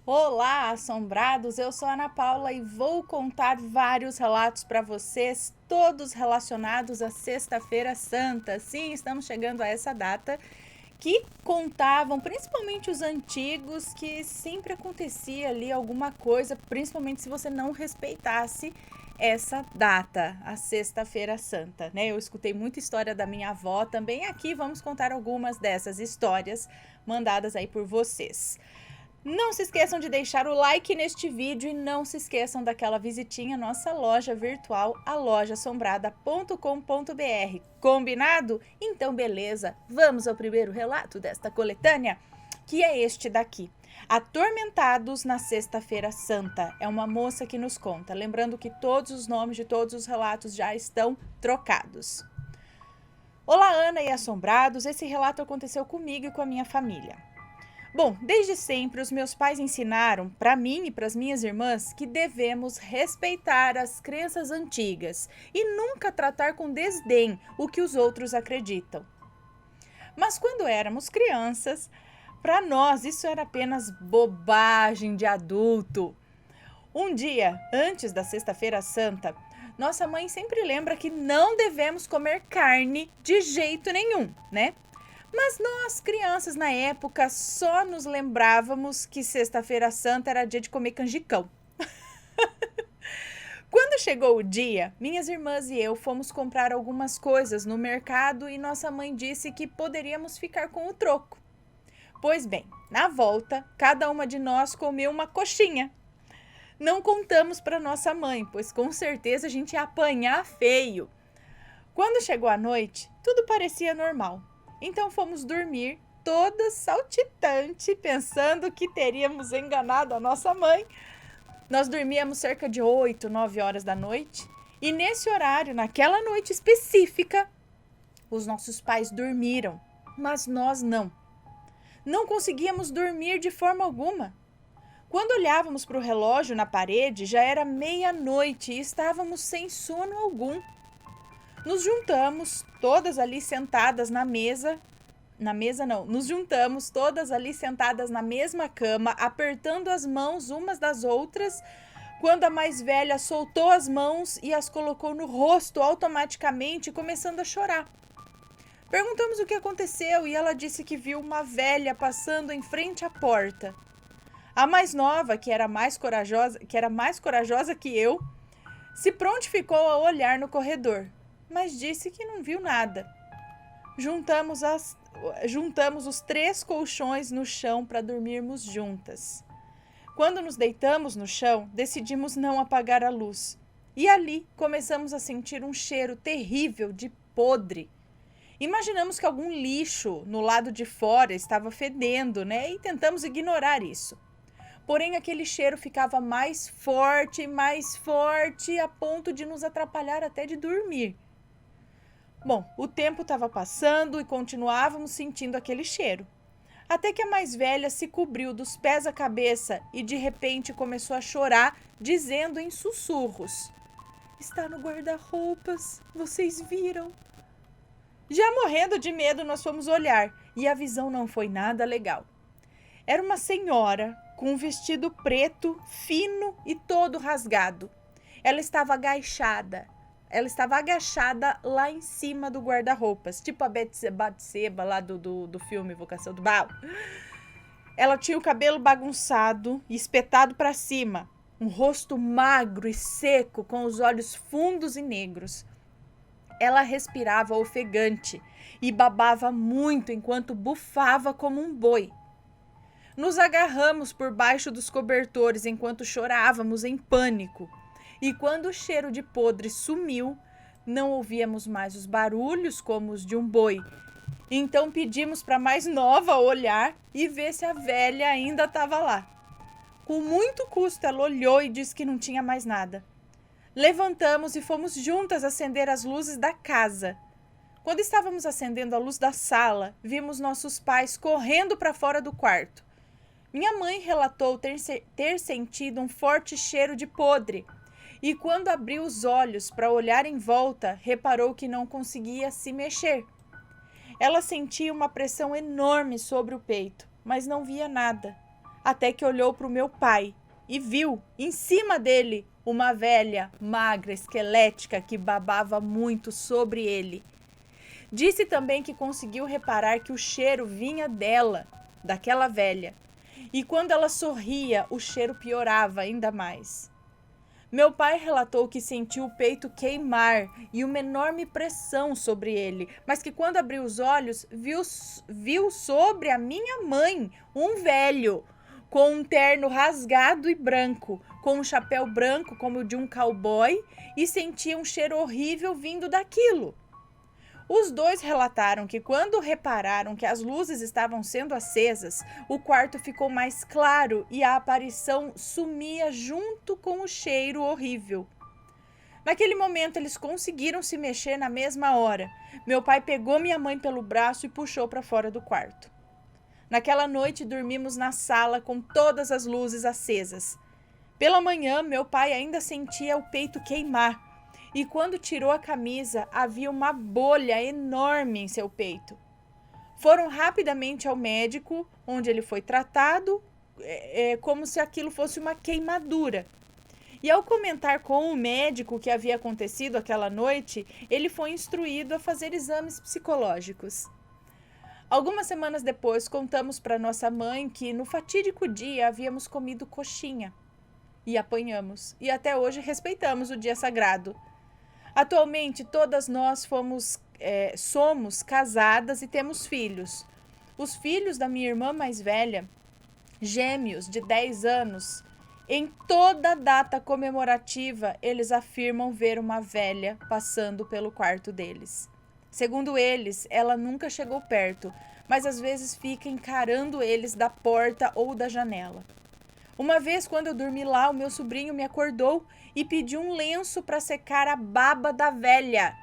Olá, assombrados! Eu sou a Ana Paula e vou contar vários relatos para vocês, todos relacionados à Sexta-feira Santa. Sim, estamos chegando a essa data que contavam, principalmente os antigos, que sempre acontecia ali alguma coisa, principalmente se você não respeitasse essa data, a Sexta-feira Santa, né? Eu escutei muita história da minha avó, também aqui vamos contar algumas dessas histórias mandadas aí por vocês. Não se esqueçam de deixar o like neste vídeo e não se esqueçam daquela visitinha à nossa loja virtual, a lojassombrada.com.br. Combinado? Então beleza, vamos ao primeiro relato desta coletânea, que é este daqui. Atormentados na Sexta-feira Santa. É uma moça que nos conta, lembrando que todos os nomes de todos os relatos já estão trocados. Olá, Ana e assombrados, esse relato aconteceu comigo e com a minha família. Bom, desde sempre os meus pais ensinaram para mim e para as minhas irmãs que devemos respeitar as crenças antigas e nunca tratar com desdém o que os outros acreditam. Mas quando éramos crianças, para nós isso era apenas bobagem de adulto. Um dia, antes da Sexta-feira Santa, nossa mãe sempre lembra que não devemos comer carne de jeito nenhum, né? Mas nós, crianças, na época, só nos lembrávamos que Sexta-feira Santa era dia de comer canjicão. Quando chegou o dia, minhas irmãs e eu fomos comprar algumas coisas no mercado e nossa mãe disse que poderíamos ficar com o troco. Pois bem, na volta, cada uma de nós comeu uma coxinha. Não contamos para nossa mãe, pois com certeza a gente ia apanhar feio. Quando chegou a noite, tudo parecia normal. Então fomos dormir, todas saltitante, pensando que teríamos enganado a nossa mãe. Nós dormíamos cerca de 8, 9 horas da noite. E nesse horário, naquela noite específica, os nossos pais dormiram, mas nós não. Não conseguíamos dormir de forma alguma. Quando olhávamos para o relógio na parede, já era meia-noite e estávamos sem sono algum. Nos juntamos todas ali sentadas nos juntamos todas ali sentadas na mesma cama, apertando as mãos umas das outras, quando a mais velha soltou as mãos e as colocou no rosto automaticamente, começando a chorar. Perguntamos o que aconteceu e ela disse que viu uma velha passando em frente à porta. A mais nova, que era mais corajosa que eu, se prontificou a olhar no corredor, mas disse que não viu nada. Juntamos os 3 colchões no chão para dormirmos juntas. Quando nos deitamos no chão, decidimos não apagar a luz. E ali começamos a sentir um cheiro terrível de podre. Imaginamos que algum lixo no lado de fora estava fedendo, né? E tentamos ignorar isso. Porém, aquele cheiro ficava mais forte, a ponto de nos atrapalhar até de dormir. Bom, o tempo estava passando e continuávamos sentindo aquele cheiro. Até que a mais velha se cobriu dos pés à cabeça e de repente começou a chorar, dizendo em sussurros: "Está no guarda-roupas, vocês viram?" Já morrendo de medo, nós fomos olhar e a visão não foi nada legal. Era uma senhora com um vestido preto, fino e todo rasgado. Ela estava agachada lá em cima do guarda-roupas, tipo a Batseba lá do filme Invocação do Mal. Ela tinha o cabelo bagunçado e espetado para cima, um rosto magro e seco com os olhos fundos e negros. Ela respirava ofegante e babava muito enquanto bufava como um boi. Nos agarramos por baixo dos cobertores enquanto chorávamos em pânico. E quando o cheiro de podre sumiu, não ouvíamos mais os barulhos como os de um boi. Então pedimos para a mais nova olhar e ver se a velha ainda estava lá. Com muito custo ela olhou e disse que não tinha mais nada. Levantamos e fomos juntas acender as luzes da casa. Quando estávamos acendendo a luz da sala, vimos nossos pais correndo para fora do quarto. Minha mãe relatou ter sentido um forte cheiro de podre. E quando abriu os olhos para olhar em volta, reparou que não conseguia se mexer. Ela sentia uma pressão enorme sobre o peito, mas não via nada. até que olhou para o meu pai e viu, em cima dele, uma velha, magra, esquelética, que babava muito sobre ele. Disse também que conseguiu reparar que o cheiro vinha dela, daquela velha, e quando ela sorria, o cheiro piorava ainda mais. Meu pai relatou que sentiu o peito queimar e uma enorme pressão sobre ele, mas que quando abriu os olhos, viu sobre a minha mãe um velho, com um terno rasgado e branco, com um chapéu branco como o de um cowboy, e sentia um cheiro horrível vindo daquilo. Os dois relataram que quando repararam que as luzes estavam sendo acesas, o quarto ficou mais claro e a aparição sumia junto com o cheiro horrível. Naquele momento, eles conseguiram se mexer na mesma hora. Meu pai pegou minha mãe pelo braço e puxou para fora do quarto. Naquela noite, dormimos na sala com todas as luzes acesas. Pela manhã, meu pai ainda sentia o peito queimar. E quando tirou a camisa, havia uma bolha enorme em seu peito. Foram rapidamente ao médico, onde ele foi tratado, como se aquilo fosse uma queimadura. E ao comentar com o médico o que havia acontecido aquela noite, ele foi instruído a fazer exames psicológicos. Algumas semanas depois, contamos para nossa mãe que no fatídico dia havíamos comido coxinha. E apanhamos. E até hoje respeitamos o dia sagrado. Atualmente, todas nós somos casadas e temos filhos. Os filhos da minha irmã mais velha, gêmeos de 10 anos, em toda data comemorativa, eles afirmam ver uma velha passando pelo quarto deles. Segundo eles, ela nunca chegou perto, mas às vezes fica encarando eles da porta ou da janela. Uma vez, quando eu dormi lá, o meu sobrinho me acordou e pediu um lenço para secar a baba da velha.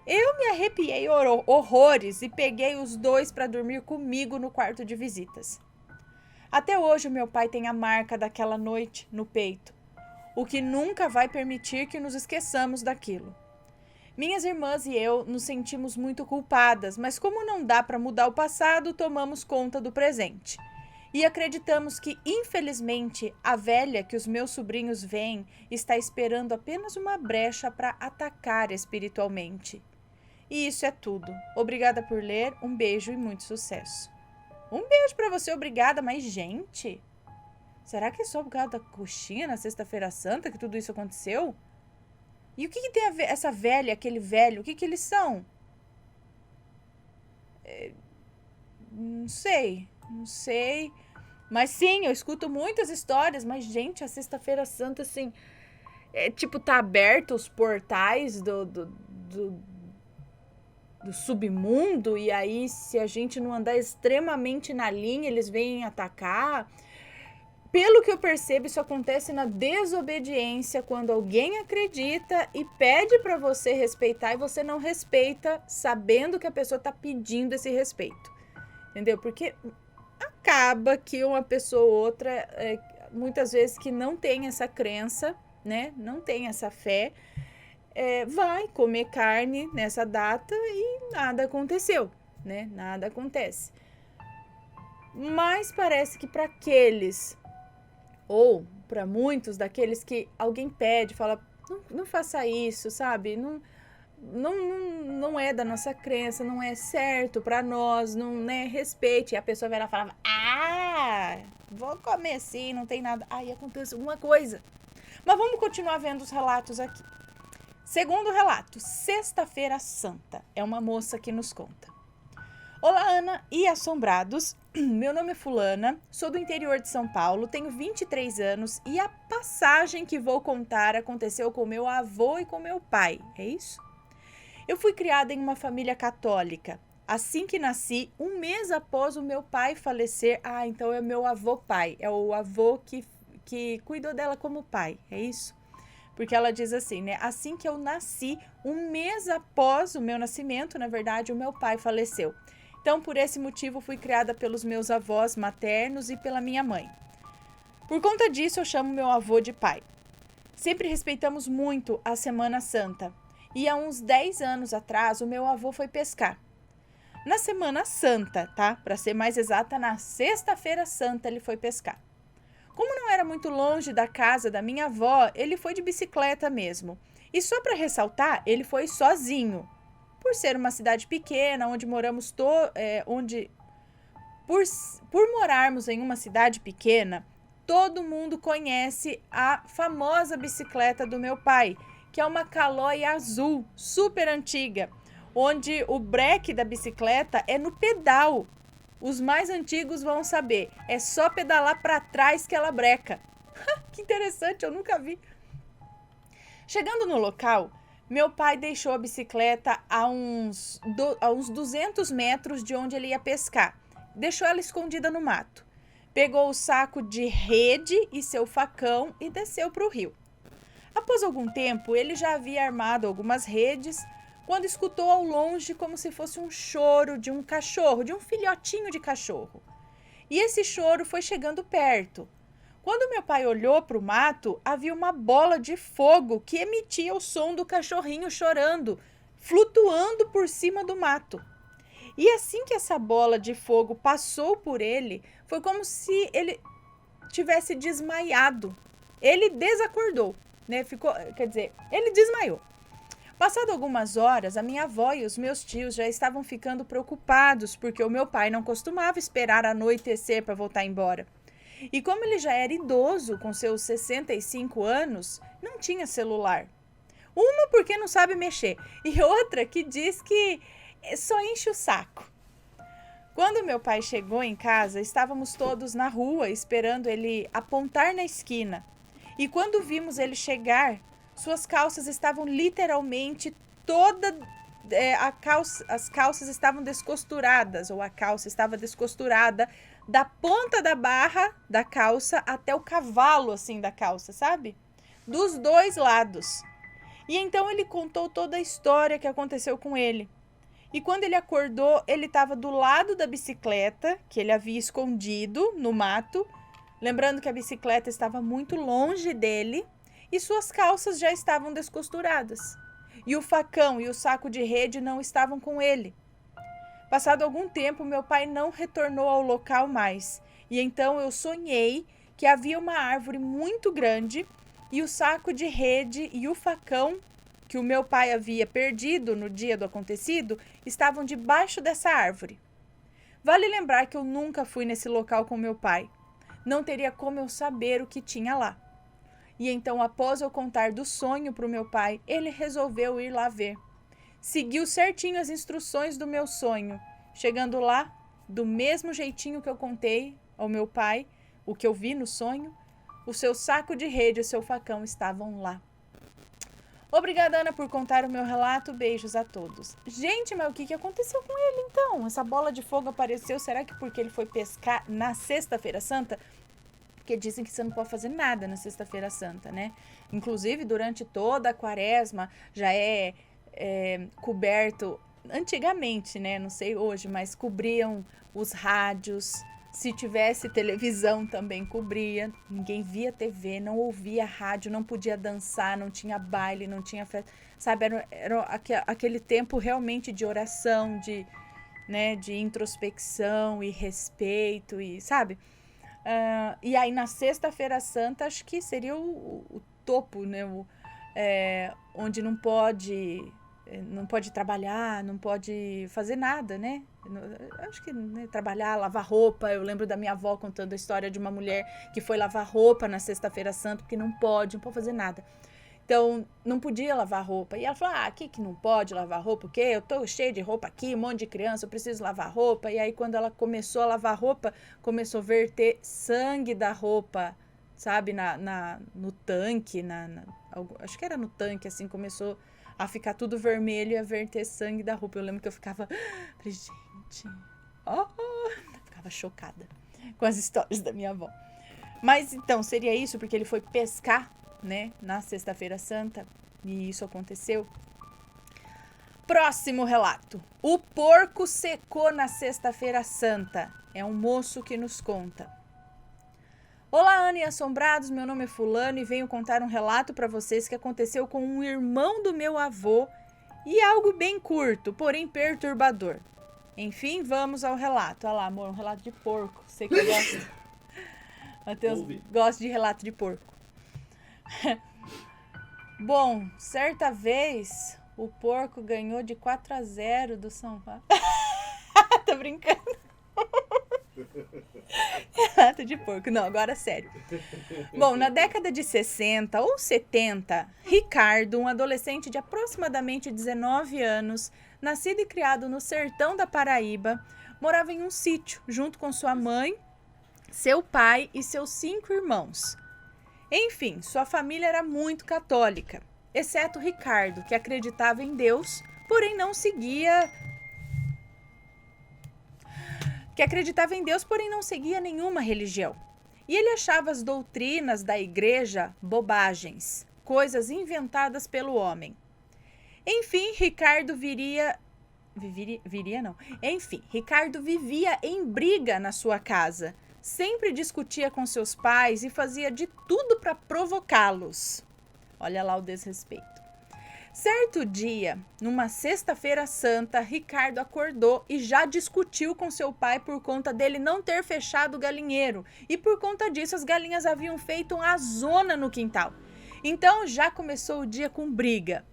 Eu me arrepiei horrores e peguei os dois para dormir comigo no quarto de visitas. Até hoje, o meu pai tem a marca daquela noite no peito, o que nunca vai permitir que nos esqueçamos daquilo. Minhas irmãs e eu nos sentimos muito culpadas, mas como não dá para mudar o passado, tomamos conta do presente. E acreditamos que, infelizmente, a velha que os meus sobrinhos veem está esperando apenas uma brecha para atacar espiritualmente. E isso é tudo. Obrigada por ler, um beijo e muito sucesso. Um beijo para você, obrigada, mas gente, será que é só por causa da coxinha na Sexta-feira Santa que tudo isso aconteceu? E o que tem a ver essa velha, aquele velho, o que eles são? Não sei. Mas sim, eu escuto muitas histórias, mas gente, a Sexta-feira Santa, assim, tá aberto os portais do submundo, e aí se a gente não andar extremamente na linha, eles vêm atacar. Pelo que eu percebo, isso acontece na desobediência, quando alguém acredita e pede para você respeitar e você não respeita, sabendo que a pessoa está pedindo esse respeito. Entendeu? Porque acaba que uma pessoa ou outra, muitas vezes que não tem essa crença, né? Não tem essa fé, vai comer carne nessa data e nada aconteceu, né? Nada acontece. Mas parece que para aqueles, ou para muitos daqueles que alguém pede, fala, não faça isso, sabe? Não é da nossa crença, não é certo para nós, não, né? Respeite. E a pessoa vai lá e fala, vou comer sim, não tem nada. Aí acontece alguma coisa. Mas vamos continuar vendo os relatos aqui. Segundo relato, Sexta-feira Santa. É uma moça que nos conta. Olá, Ana e assombrados. Meu nome é Fulana, sou do interior de São Paulo, tenho 23 anos e a passagem que vou contar aconteceu com meu avô e com meu pai. É isso? Eu fui criada em uma família católica. Assim que nasci, um mês após o meu pai falecer, então é meu avô pai, é o avô que cuidou dela como pai, é isso? Porque ela diz assim, né? Assim que eu nasci, um mês após o meu nascimento, na verdade, o meu pai faleceu. Então, por esse motivo, fui criada pelos meus avós maternos e pela minha mãe. Por conta disso, eu chamo meu avô de pai. Sempre respeitamos muito a Semana Santa. E há uns 10 anos atrás, o meu avô foi pescar. Na Semana Santa, tá? Para ser mais exata, na Sexta-feira Santa ele foi pescar. Como não era muito longe da casa da minha avó, ele foi de bicicleta mesmo. E só para ressaltar, ele foi sozinho. Por ser uma cidade pequena, onde moramos por morarmos em uma cidade pequena, todo mundo conhece a famosa bicicleta do meu pai, que é uma Caloi azul, super antiga, onde o breque da bicicleta é no pedal. Os mais antigos vão saber, é só pedalar para trás que ela breca. Que interessante, eu nunca vi. Chegando no local, meu pai deixou a bicicleta a uns 200 metros de onde ele ia pescar. Deixou ela escondida no mato. Pegou o saco de rede e seu facão e desceu para o rio. Após algum tempo, ele já havia armado algumas redes, quando escutou ao longe como se fosse um choro de um cachorro, de um filhotinho de cachorro. E esse choro foi chegando perto. Quando meu pai olhou para o mato, havia uma bola de fogo que emitia o som do cachorrinho chorando, flutuando por cima do mato. E assim que essa bola de fogo passou por ele, foi como se ele tivesse desmaiado. Ele desacordou, né? Ele desmaiou. Passado algumas horas, a minha avó e os meus tios já estavam ficando preocupados, porque o meu pai não costumava esperar anoitecer para voltar embora. E como ele já era idoso, com seus 65 anos, não tinha celular. Uma porque não sabe mexer, e outra que diz que só enche o saco. Quando meu pai chegou em casa, estávamos todos na rua esperando ele apontar na esquina. E quando vimos ele chegar, suas calças estavam literalmente as calças estavam descosturadas, ou a calça estava descosturada da ponta da barra da calça até o cavalo, assim, da calça, sabe? Dos dois lados. E então ele contou toda a história que aconteceu com ele. E quando ele acordou, ele estava do lado da bicicleta, que ele havia escondido no mato, lembrando que a bicicleta estava muito longe dele, e suas calças já estavam descosturadas. E o facão e o saco de rede não estavam com ele. Passado algum tempo, meu pai não retornou ao local mais. E então eu sonhei que havia uma árvore muito grande e o saco de rede e o facão que o meu pai havia perdido no dia do acontecido estavam debaixo dessa árvore. Vale lembrar que eu nunca fui nesse local com meu pai. Não teria como eu saber o que tinha lá. E então, após eu contar do sonho para o meu pai, ele resolveu ir lá ver. Seguiu certinho as instruções do meu sonho. Chegando lá, do mesmo jeitinho que eu contei ao meu pai, o que eu vi no sonho, o seu saco de rede e o seu facão estavam lá. Obrigada, Ana, por contar o meu relato. Beijos a todos. Gente, mas o que aconteceu com ele, então? Essa bola de fogo apareceu, será que porque ele foi pescar na Sexta-feira Santa? Porque dizem que você não pode fazer nada na Sexta-feira Santa, né? Inclusive, durante toda a quaresma, já é coberto, antigamente, né? Não sei hoje, mas cobriam os rádios. Se tivesse televisão, também cobria. Ninguém via TV, não ouvia rádio, não podia dançar, não tinha baile, não tinha festa. Sabe, era aquele tempo realmente de oração, de introspecção e respeito, e sabe? E aí, na Sexta-feira Santa, acho que seria o topo, né? Onde não pode trabalhar, não pode fazer nada, né? Acho que trabalhar, lavar roupa. Eu lembro da minha avó contando a história de uma mulher que foi lavar roupa na Sexta-feira Santa, porque não pode fazer nada. Então, não podia lavar roupa. E ela falou, aqui que não pode lavar roupa, o quê? Eu tô cheia de roupa aqui, um monte de criança, eu preciso lavar roupa. E aí, quando ela começou a lavar roupa, começou a verter sangue da roupa, sabe? No tanque, acho que era no tanque, assim, começou a ficar tudo vermelho e a verter sangue da roupa. Eu lembro que eu ficava, gente, ficava chocada com as histórias da minha avó. Mas então, seria isso porque ele foi pescar, né, na Sexta-feira Santa, e isso aconteceu. Próximo relato. O porco secou na Sexta-feira Santa. É um moço que nos conta. Olá, Ana e Assombrados, meu nome é Fulano e venho contar um relato para vocês que aconteceu com um irmão do meu avô e algo bem curto, porém perturbador. Enfim, vamos ao relato. Olha lá, amor, um relato de porco. Sei que gosta. Matheus gosta de relato de porco. Bom, certa vez o porco ganhou de 4-0 do São Paulo. Tô brincando. Relato de porco. Não, agora sério. Bom, na década de 60 ou 70, Ricardo, um adolescente de aproximadamente 19 anos, nascido e criado no sertão da Paraíba, morava em um sítio junto com sua mãe, seu pai e seus 5 irmãos. Enfim, sua família era muito católica, exceto Ricardo, que acreditava em Deus, porém não seguia nenhuma religião. E ele achava as doutrinas da igreja bobagens, coisas inventadas pelo homem. Enfim, Ricardo vivia em briga na sua casa. Sempre discutia com seus pais e fazia de tudo para provocá-los. Olha lá o desrespeito. Certo dia, numa sexta-feira santa, Ricardo acordou e já discutiu com seu pai por conta dele não ter fechado o galinheiro. E por conta disso, as galinhas haviam feito uma zona no quintal. Então, já começou o dia com briga.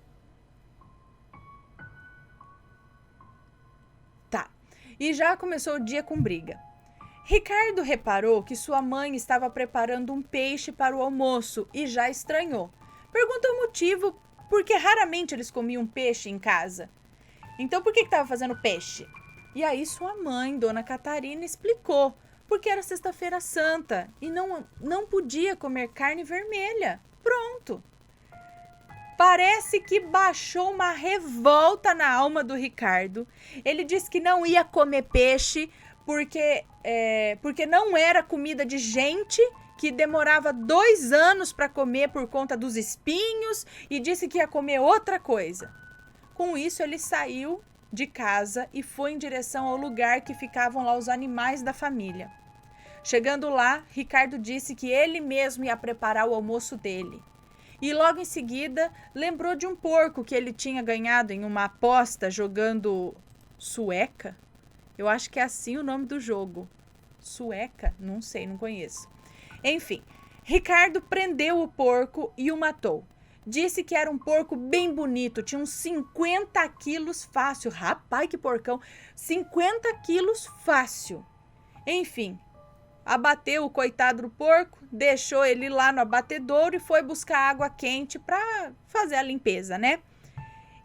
Ricardo reparou que sua mãe estava preparando um peixe para o almoço e já estranhou. Perguntou o motivo, porque raramente eles comiam peixe em casa. Então, por que estava fazendo peixe? E aí sua mãe, Dona Catarina, explicou. Porque era sexta-feira santa e não podia comer carne vermelha. Pronto. Parece que baixou uma revolta na alma do Ricardo. Ele disse que não ia comer peixe porque não era comida de gente, que demorava 2 anos para comer por conta dos espinhos, e disse que ia comer outra coisa. Com isso, ele saiu de casa e foi em direção ao lugar que ficavam lá os animais da família. Chegando lá, Ricardo disse que ele mesmo ia preparar o almoço dele. E logo em seguida, lembrou de um porco que ele tinha ganhado em uma aposta jogando sueca. Eu acho que é assim o nome do jogo. Sueca? Não sei, não conheço. Enfim, Ricardo prendeu o porco e o matou. Disse que era um porco bem bonito, tinha uns 50 quilos fácil. Rapaz, que porcão! 50 quilos fácil. Enfim, abateu o coitado do porco, deixou ele lá no abatedouro e foi buscar água quente para fazer a limpeza, né?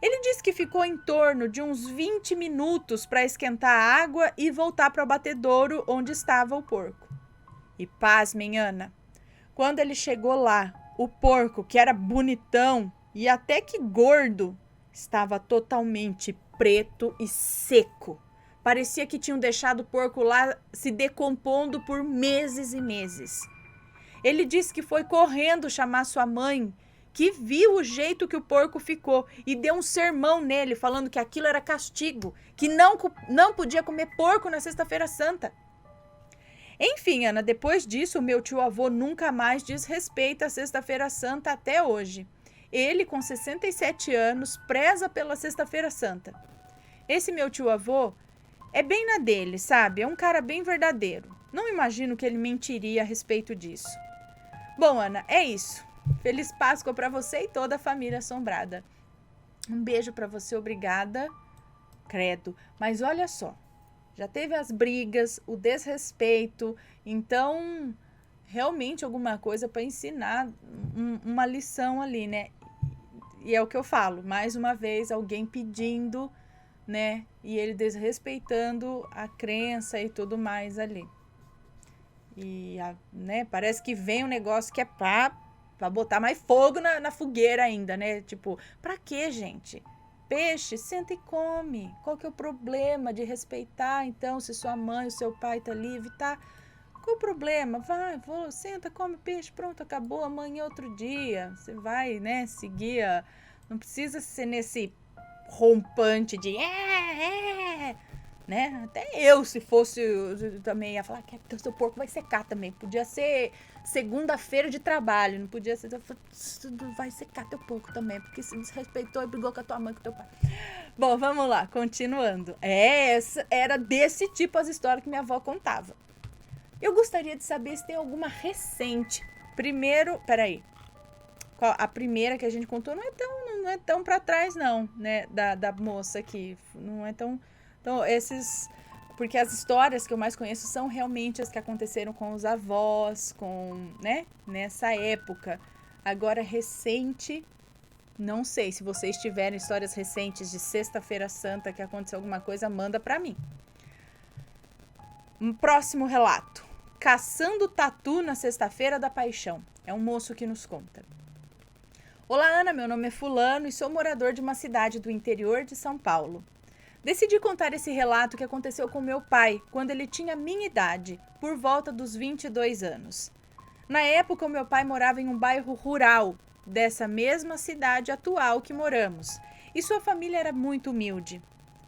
Ele disse que ficou em torno de uns 20 minutos para esquentar a água e voltar para o abatedouro onde estava o porco. E pasmem, Ana, quando ele chegou lá, o porco, que era bonitão e até que gordo, estava totalmente preto e seco. Parecia que tinham deixado o porco lá se decompondo por meses e meses. Ele disse que foi correndo chamar sua mãe, que viu o jeito que o porco ficou e deu um sermão nele, falando que aquilo era castigo, que não podia comer porco na sexta-feira santa. Enfim, Ana, depois disso, o meu tio-avô nunca mais diz respeito à sexta-feira santa até hoje. Ele, com 67 anos, preza pela sexta-feira santa. Esse meu tio-avô é bem na dele, sabe? É um cara bem verdadeiro. Não imagino que ele mentiria a respeito disso. Bom, Ana, é isso. Feliz Páscoa para você e toda a família assombrada. Um beijo para você, obrigada. Credo. Mas olha só, já teve as brigas, o desrespeito, então realmente alguma coisa para ensinar uma lição ali, né? E é o que eu falo, mais uma vez, alguém pedindo, né? E ele desrespeitando a crença e tudo mais ali. E, né, parece que vem um negócio que é pra botar mais fogo na fogueira ainda, né? Tipo, pra quê, gente? Peixe, senta e come. Qual que é o problema de respeitar, então, se sua mãe, o seu pai tá livre, tá? Qual o problema? Vai, senta, come peixe, pronto, acabou, amanhã é outro dia. Você vai, né, seguir não precisa ser nesse rompante de né? Até eu, se fosse, eu também ia falar que o seu porco vai secar também. Podia ser segunda-feira de trabalho, não podia ser, vai secar teu porco também, porque se desrespeitou e brigou com a tua mãe, com o teu pai. Bom, vamos lá, continuando. Era desse tipo as histórias que minha avó contava. Eu gostaria de saber se tem alguma recente. Primeiro, peraí. A primeira que a gente contou não é tão pra trás, não, né? Da moça aqui. Não é tão. Então, porque as histórias que eu mais conheço são realmente as que aconteceram com os avós, né? Nessa época. Agora, recente, não sei. Se vocês tiverem histórias recentes de Sexta-feira Santa que aconteceu alguma coisa, manda pra mim. Próximo relato. Caçando tatu na Sexta-feira da Paixão. É um moço que nos conta. Olá, Ana, meu nome é fulano e sou morador de uma cidade do interior de São Paulo. Decidi contar esse relato que aconteceu com meu pai, quando ele tinha minha idade, por volta dos 22 anos. Na época, o meu pai morava em um bairro rural, dessa mesma cidade atual que moramos, e sua família era muito humilde.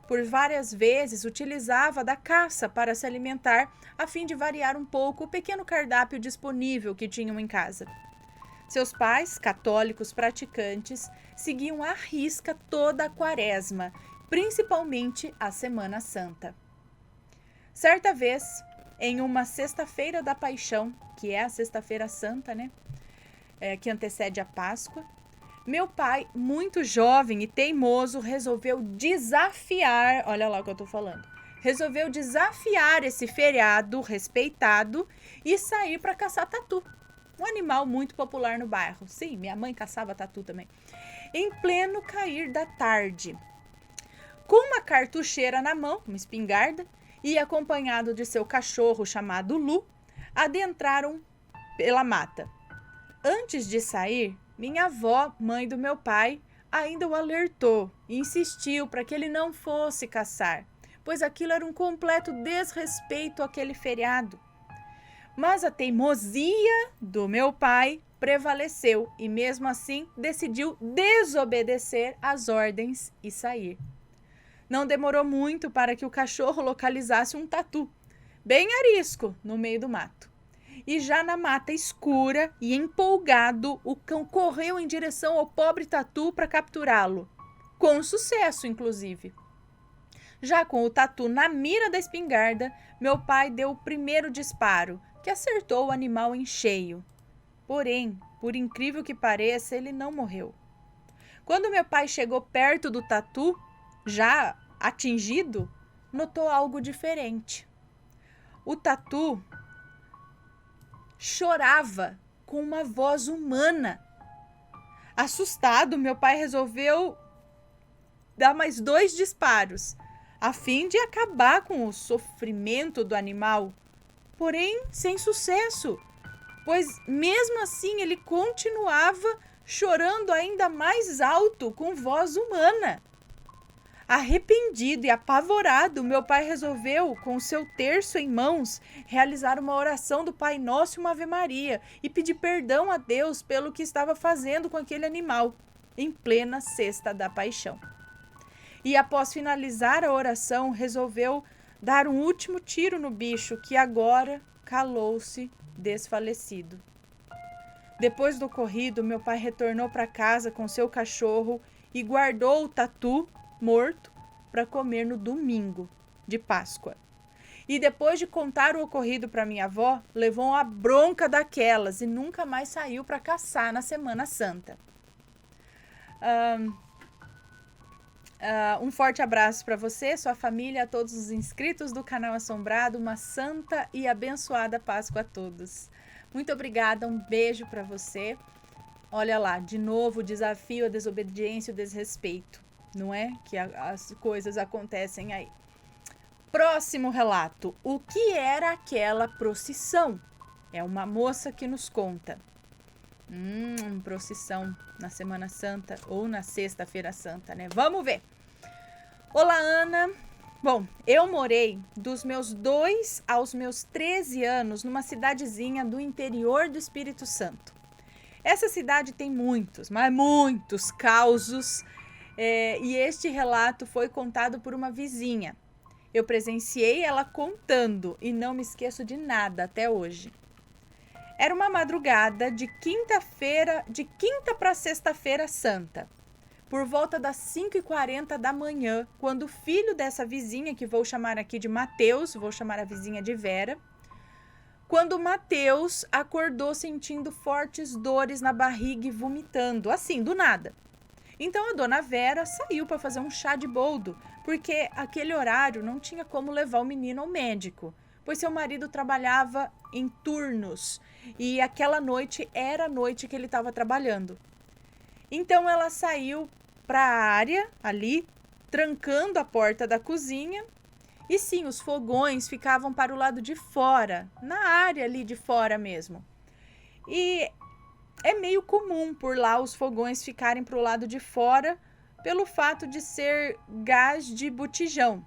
Por várias vezes, utilizava da caça para se alimentar, a fim de variar um pouco o pequeno cardápio disponível que tinham em casa. Seus pais, católicos praticantes, seguiam à risca toda a quaresma, principalmente a Semana Santa. Certa vez, em uma Sexta-feira da Paixão, que é a Sexta-feira Santa, né? Que antecede a Páscoa, meu pai, muito jovem e teimoso, resolveu desafiar, olha lá o que eu tô falando, resolveu desafiar esse feriado respeitado e sair para caçar tatu. Um animal muito popular no bairro. Sim, minha mãe caçava tatu também. Em pleno cair da tarde. Com uma cartucheira na mão, uma espingarda, e acompanhado de seu cachorro chamado Lu, adentraram pela mata. Antes de sair, minha avó, mãe do meu pai, ainda o alertou e insistiu para que ele não fosse caçar, pois aquilo era um completo desrespeito àquele feriado. Mas a teimosia do meu pai prevaleceu e, mesmo assim, decidiu desobedecer às ordens e sair. Não demorou muito para que o cachorro localizasse um tatu, bem arisco, no meio do mato. E já na mata escura e empolgado, o cão correu em direção ao pobre tatu para capturá-lo. Com sucesso, inclusive. Já com o tatu na mira da espingarda, meu pai deu o primeiro disparo, que acertou o animal em cheio. Porém, por incrível que pareça, ele não morreu. Quando meu pai chegou perto do tatu, já atingido, notou algo diferente. O tatu chorava com uma voz humana. Assustado, meu pai resolveu dar mais 2 disparos, a fim de acabar com o sofrimento do animal. Porém, sem sucesso, pois mesmo assim ele continuava chorando ainda mais alto, com voz humana. Arrependido e apavorado, meu pai resolveu, com seu terço em mãos, realizar uma oração do Pai Nosso e uma Ave Maria e pedir perdão a Deus pelo que estava fazendo com aquele animal, em plena Sexta da Paixão. E após finalizar a oração, resolveu dar um último tiro no bicho, que agora calou-se desfalecido. Depois do ocorrido, meu pai retornou para casa com seu cachorro e guardou o tatu morto para comer no domingo de Páscoa. E depois de contar o ocorrido para minha avó, levou uma bronca daquelas e nunca mais saiu para caçar na Semana Santa. Um forte abraço para você, sua família, a todos os inscritos do canal Assombrado. Uma santa e abençoada Páscoa a todos. Muito obrigada, um beijo para você. Olha lá, de novo o desafio, a desobediência e o desrespeito. Não é que as coisas acontecem aí. Próximo relato. O que era aquela procissão? É uma moça que nos conta. Procissão na Semana Santa ou na Sexta-feira Santa, né? Vamos ver. Olá, Ana. Bom, eu morei dos meus 2 aos meus 13 anos numa cidadezinha do interior do Espírito Santo. Essa cidade tem muitos, mas muitos causos, e este relato foi contado por uma vizinha, Eu presenciei ela contando e não me esqueço de nada até hoje. Era uma madrugada de quinta para sexta-feira santa, por volta das 5h40 da manhã, quando o filho dessa vizinha, que vou chamar aqui de Mateus, vou chamar a vizinha de Vera, quando Mateus acordou sentindo fortes dores na barriga e vomitando, assim, do nada. Então a dona Vera saiu para fazer um chá de boldo, porque aquele horário não tinha como levar o menino ao médico, pois seu marido trabalhava em turnos e aquela noite era a noite que ele estava trabalhando. Então ela saiu para a área ali, trancando a porta da cozinha. E sim, os fogões ficavam para o lado de fora, na área ali de fora mesmo. E é meio comum por lá os fogões ficarem para o lado de fora, pelo fato de ser gás de botijão.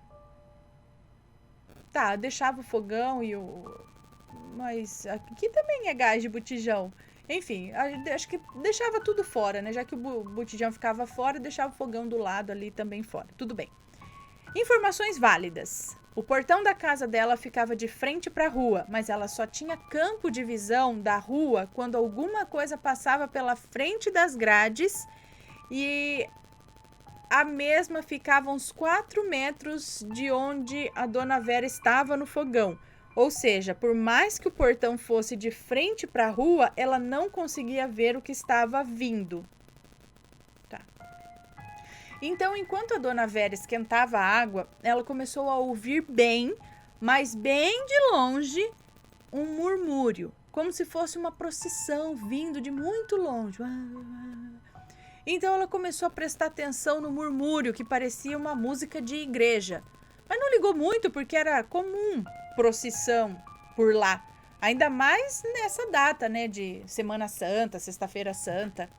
Tá, deixava o fogão e o... Mas aqui também é gás de botijão. Enfim, acho que deixava tudo fora, né? Já que o botijão ficava fora, deixava o fogão do lado ali também fora. Tudo bem. Informações válidas. O portão da casa dela ficava de frente para a rua, mas ela só tinha campo de visão da rua quando alguma coisa passava pela frente das grades e a mesma ficava uns 4 metros de onde a dona Vera estava no fogão. Ou seja, por mais que o portão fosse de frente para a rua, ela não conseguia ver o que estava vindo. Tá. Então, enquanto a dona Vera esquentava a água, ela começou a ouvir bem, mas bem de longe, um murmúrio, como se fosse uma procissão vindo de muito longe. Então ela começou a prestar atenção no murmúrio, que parecia uma música de igreja. Mas não ligou muito, porque era comum procissão por lá. Ainda mais nessa data, né, de Semana Santa, Sexta-feira Santa.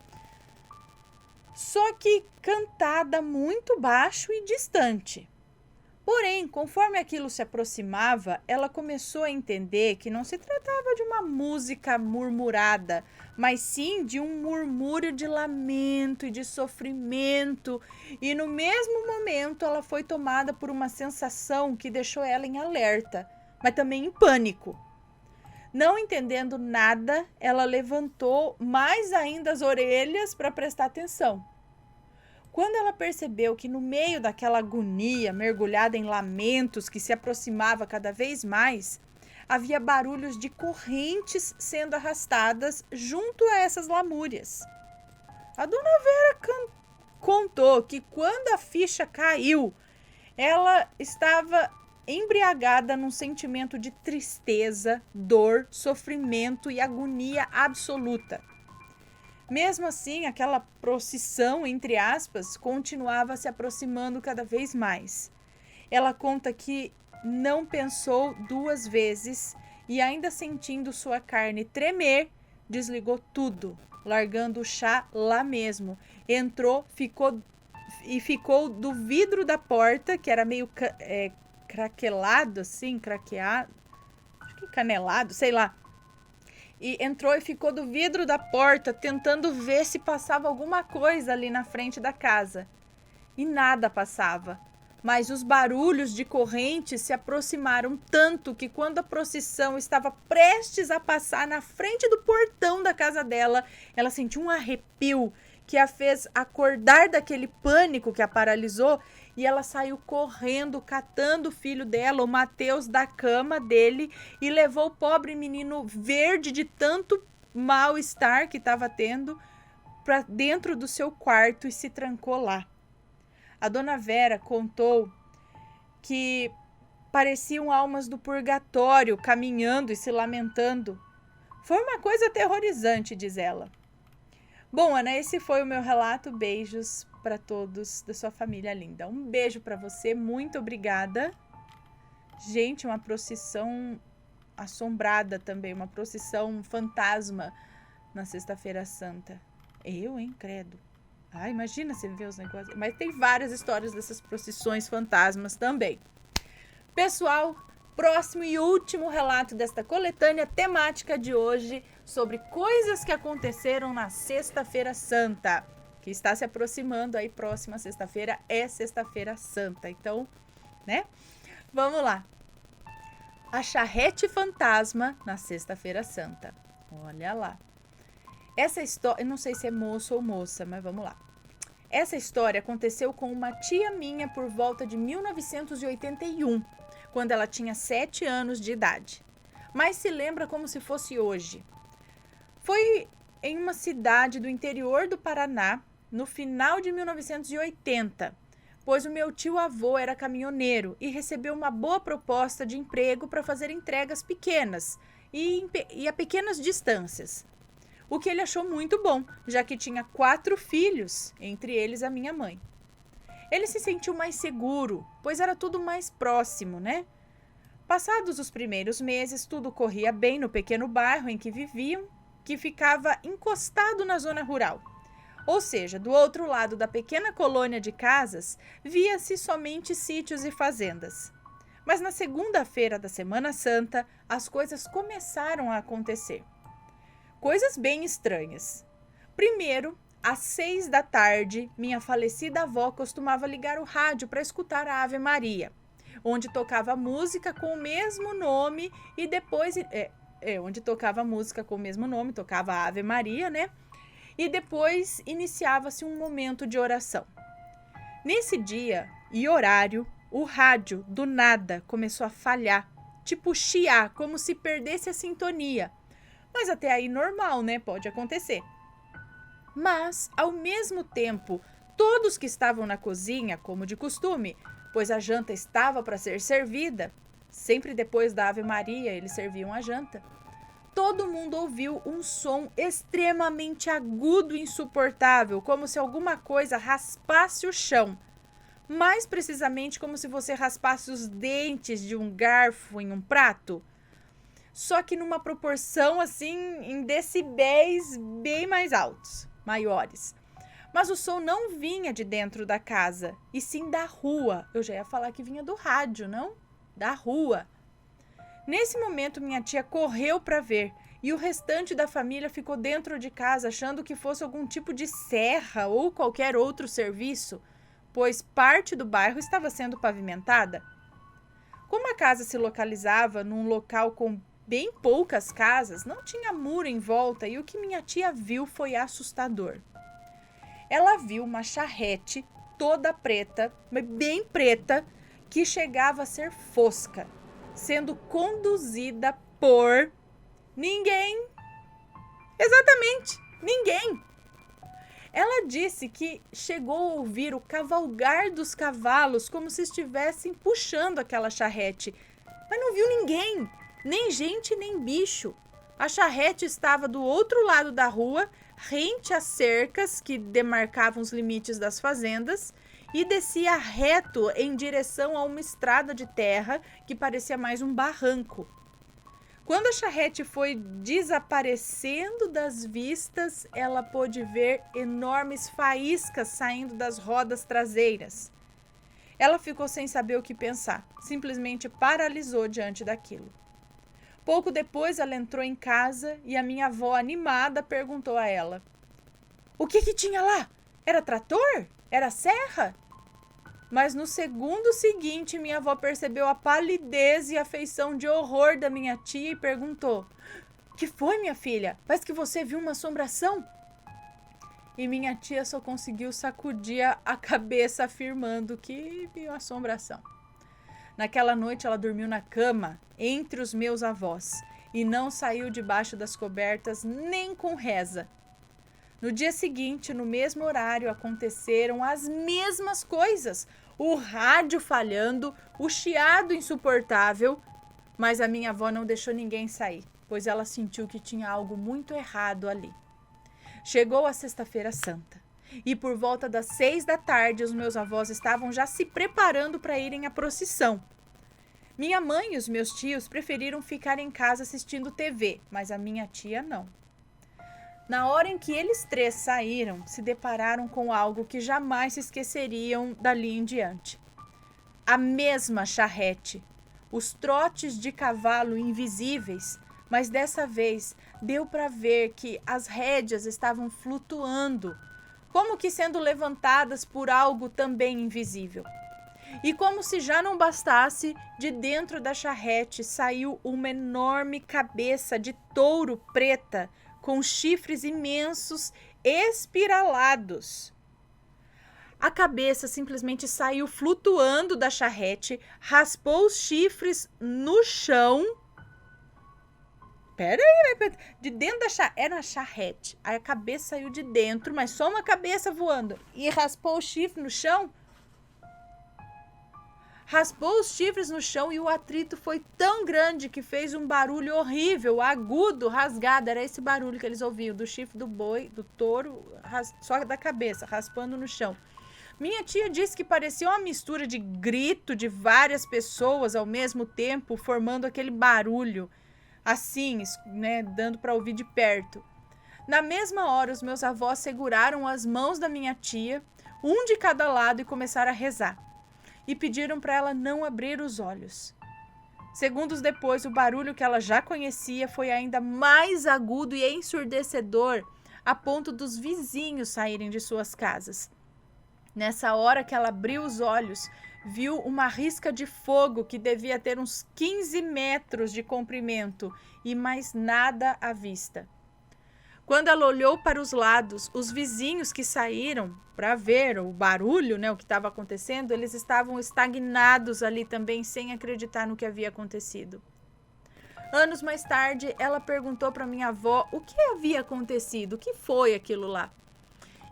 Só que cantada muito baixo e distante. Porém, conforme aquilo se aproximava, ela começou a entender que não se tratava de uma música murmurada, mas sim de um murmúrio de lamento e de sofrimento. E no mesmo momento, ela foi tomada por uma sensação que deixou ela em alerta, mas também em pânico. Não entendendo nada, ela levantou mais ainda as orelhas para prestar atenção. Quando ela percebeu que no meio daquela agonia, mergulhada em lamentos que se aproximava cada vez mais, havia barulhos de correntes sendo arrastadas junto a essas lamúrias. A dona Vera contou que quando a ficha caiu, ela estava embriagada num sentimento de tristeza, dor, sofrimento e agonia absoluta. Mesmo assim, aquela procissão, entre aspas, continuava se aproximando cada vez mais. Ela conta que não pensou 2 vezes e, ainda sentindo sua carne tremer, desligou tudo, largando o chá lá mesmo. Entrou, ficou do vidro da porta, que era meio craquelado, assim, craqueado, acho que canelado, sei lá. E entrou e ficou do vidro da porta tentando ver se passava alguma coisa ali na frente da casa. E nada passava. Mas os barulhos de corrente se aproximaram tanto que quando a procissão estava prestes a passar na frente do portão da casa dela, ela sentiu um arrepio que a fez acordar daquele pânico que a paralisou e ela saiu correndo, catando o filho dela, o Mateus, da cama dele e levou o pobre menino verde de tanto mal-estar que estava tendo para dentro do seu quarto e se trancou lá. A dona Vera contou que pareciam almas do purgatório caminhando e se lamentando. Foi uma coisa aterrorizante, diz ela. Bom, Ana, esse foi o meu relato. Beijos para todos da sua família linda. Um beijo para você, muito obrigada. Gente, uma procissão assombrada também, uma procissão fantasma na Sexta-feira Santa. Eu, hein, credo. Ah, imagina você ver os negócios. Mas tem várias histórias dessas procissões fantasmas também. Pessoal, próximo e último relato desta coletânea temática de hoje sobre coisas que aconteceram na Sexta-feira Santa, que está se aproximando aí, próxima sexta-feira é Sexta-feira Santa. Então, né? Vamos lá. A charrete fantasma na Sexta-feira Santa. Olha lá. Essa história, eu não sei se é moço ou moça, mas vamos lá. Essa história aconteceu com uma tia minha por volta de 1981, quando ela tinha 7 anos de idade. Mas se lembra como se fosse hoje. Foi em uma cidade do interior do Paraná, no final de 1980, pois o meu tio-avô era caminhoneiro e recebeu uma boa proposta de emprego para fazer entregas pequenas e a pequenas distâncias. O que ele achou muito bom, já que tinha 4 filhos, entre eles a minha mãe. Ele se sentiu mais seguro, pois era tudo mais próximo, né? Passados os primeiros meses, tudo corria bem no pequeno bairro em que viviam, que ficava encostado na zona rural. Ou seja, do outro lado da pequena colônia de casas, via-se somente sítios e fazendas. Mas na segunda-feira da Semana Santa, as coisas começaram a acontecer. Coisas bem estranhas. Primeiro, às 6 da tarde, minha falecida avó costumava ligar o rádio para escutar a Ave Maria, onde tocava música com o mesmo nome e depois... onde tocava música com o mesmo nome, tocava a Ave Maria, né? E depois iniciava-se um momento de oração. Nesse dia e horário, o rádio, do nada, começou a falhar, tipo chiar, como se perdesse a sintonia. Mas até aí normal, né? Pode acontecer. Mas, ao mesmo tempo, todos que estavam na cozinha, como de costume, pois a janta estava para ser servida, sempre depois da Ave Maria eles serviam a janta, todo mundo ouviu um som extremamente agudo e insuportável, como se alguma coisa raspasse o chão. Mais precisamente como se você raspasse os dentes de um garfo em um prato. Só que numa proporção assim, em decibéis bem mais altos, maiores. Mas o som não vinha de dentro da casa, e sim da rua. Eu já ia falar que vinha do rádio, não? Da rua. Nesse momento, minha tia correu para ver, e o restante da família ficou dentro de casa, achando que fosse algum tipo de serra ou qualquer outro serviço, pois parte do bairro estava sendo pavimentada. Como a casa se localizava num local com bem poucas casas, não tinha muro em volta, e o que minha tia viu foi assustador. Ela viu uma charrete toda preta, mas bem preta, que chegava a ser fosca, sendo conduzida por ninguém. Exatamente, ninguém. Ela disse que chegou a ouvir o cavalgar dos cavalos como se estivessem puxando aquela charrete, mas não viu ninguém, nem gente nem bicho. A charrete estava do outro lado da rua, rente às cercas que demarcavam os limites das fazendas, e descia reto em direção a uma estrada de terra que parecia mais um barranco. Quando a charrete foi desaparecendo das vistas, ela pôde ver enormes faíscas saindo das rodas traseiras. Ela ficou sem saber o que pensar, simplesmente paralisou diante daquilo. Pouco depois, ela entrou em casa e a minha avó, animada, perguntou a ela: "O que tinha lá? Era trator? Era serra?" Mas no segundo seguinte, minha avó percebeu a palidez e a feição de horror da minha tia e perguntou: "Que foi, minha filha? Parece que você viu uma assombração?" E minha tia só conseguiu sacudir a cabeça, afirmando que viu assombração. Naquela noite, ela dormiu na cama, entre os meus avós, e não saiu debaixo das cobertas nem com reza. No dia seguinte, no mesmo horário, aconteceram as mesmas coisas. O rádio falhando, o chiado insuportável, mas a minha avó não deixou ninguém sair, pois ela sentiu que tinha algo muito errado ali. Chegou a Sexta-feira Santa, e por volta das 6 da tarde, os meus avós estavam já se preparando para irem à procissão. Minha mãe e os meus tios preferiram ficar em casa assistindo TV, mas a minha tia não. Na hora em que eles 3 saíram, se depararam com algo que jamais se esqueceriam dali em diante. A mesma charrete, os trotes de cavalo invisíveis, mas dessa vez deu para ver que as rédeas estavam flutuando, como que sendo levantadas por algo também invisível. E como se já não bastasse, de dentro da charrete saiu uma enorme cabeça de touro preta, com chifres imensos espiralados. A cabeça simplesmente saiu flutuando da charrete, raspou os chifres no chão. Pera aí, de dentro da charrete, era a charrete. Aí a cabeça saiu de dentro, mas só uma cabeça voando. E raspou o chifre no chão. Raspou os chifres no chão e o atrito foi tão grande que fez um barulho horrível, agudo, rasgado. Era esse barulho que eles ouviam, do chifre do boi, do touro, só da cabeça, raspando no chão. Minha tia disse que parecia uma mistura de grito de várias pessoas ao mesmo tempo, formando aquele barulho, assim, né, dando para ouvir de perto. Na mesma hora, os meus avós seguraram as mãos da minha tia, um de cada lado, e começaram a rezar. E pediram para ela não abrir os olhos. Segundos depois, o barulho que ela já conhecia foi ainda mais agudo e ensurdecedor, a ponto dos vizinhos saírem de suas casas. Nessa hora que ela abriu os olhos, viu uma risca de fogo que devia ter uns 15 metros de comprimento e mais nada à vista. Quando ela olhou para os lados, os vizinhos que saíram para ver o barulho, né, o que estava acontecendo, eles estavam estagnados ali também, sem acreditar no que havia acontecido. Anos mais tarde, ela perguntou para minha avó o que havia acontecido, o que foi aquilo lá.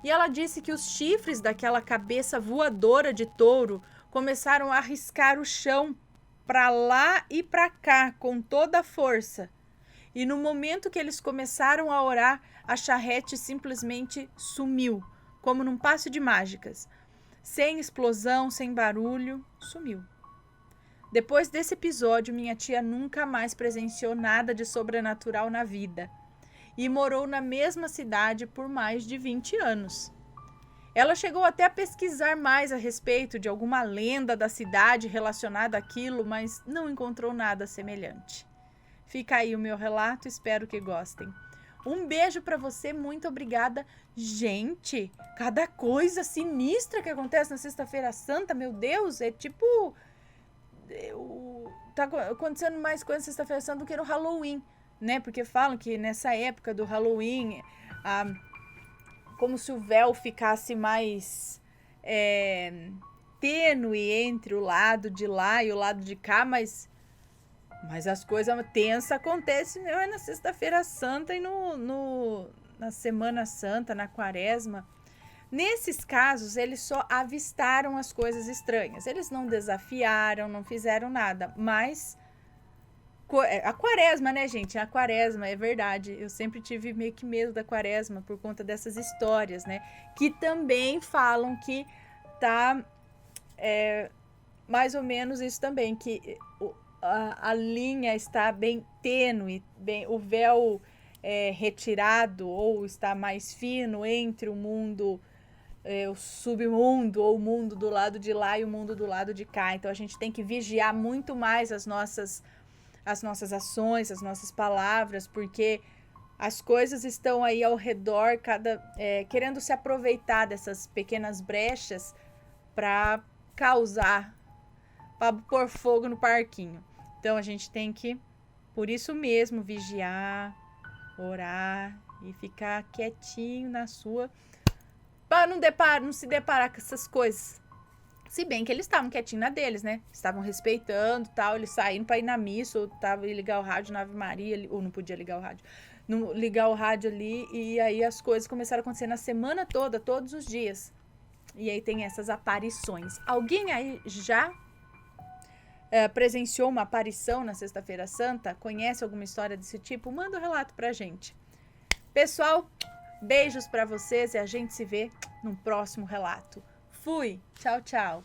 E ela disse que os chifres daquela cabeça voadora de touro começaram a riscar o chão para lá e para cá com toda a força. E no momento que eles começaram a orar, a charrete simplesmente sumiu, como num passe de mágicas. Sem explosão, sem barulho, sumiu. Depois desse episódio, minha tia nunca mais presenciou nada de sobrenatural na vida. E morou na mesma cidade por mais de 20 anos. Ela chegou até a pesquisar mais a respeito de alguma lenda da cidade relacionada àquilo, mas não encontrou nada semelhante. Fica aí o meu relato, espero que gostem. Um beijo pra você, muito obrigada. Gente, cada coisa sinistra que acontece na Sexta-feira Santa, meu Deus, é tipo... Tá acontecendo mais coisa na Sexta-feira Santa do que no Halloween, né? Porque falam que nessa época do Halloween, como se o véu ficasse mais tênue entre o lado de lá e o lado de cá, mas as coisas tensas acontecem na Sexta-feira Santa e na Semana Santa, na Quaresma. Nesses casos, eles só avistaram as coisas estranhas. Eles não desafiaram, não fizeram nada, mas... A Quaresma, né, gente? A Quaresma, é verdade. Eu sempre tive meio que medo da Quaresma por conta dessas histórias, né? Que também falam que tá mais ou menos isso também, que a linha está bem tênue, o véu retirado ou está mais fino entre o mundo, o submundo ou o mundo do lado de lá e o mundo do lado de cá. Então a gente tem que vigiar muito mais as nossas ações, as nossas palavras, porque as coisas estão aí ao redor, querendo se aproveitar dessas pequenas brechas para causar, para pôr fogo no parquinho. Então a gente tem que, por isso mesmo, vigiar, orar e ficar quietinho na sua, para não se deparar com essas coisas. Se bem que eles estavam quietinhos na deles, né? Estavam respeitando, tal, eles saíram para ir na missa, ou tava ligar o rádio na Ave Maria, ou não podia ligar o rádio. Não ligar o rádio ali, e aí as coisas começaram a acontecer na semana toda, todos os dias. E aí tem essas aparições. Alguém aí já presenciou uma aparição na Sexta-feira Santa? Conhece alguma história desse tipo? Manda um relato pra gente. Pessoal, beijos pra vocês e a gente se vê no próximo relato. Fui! Tchau, tchau!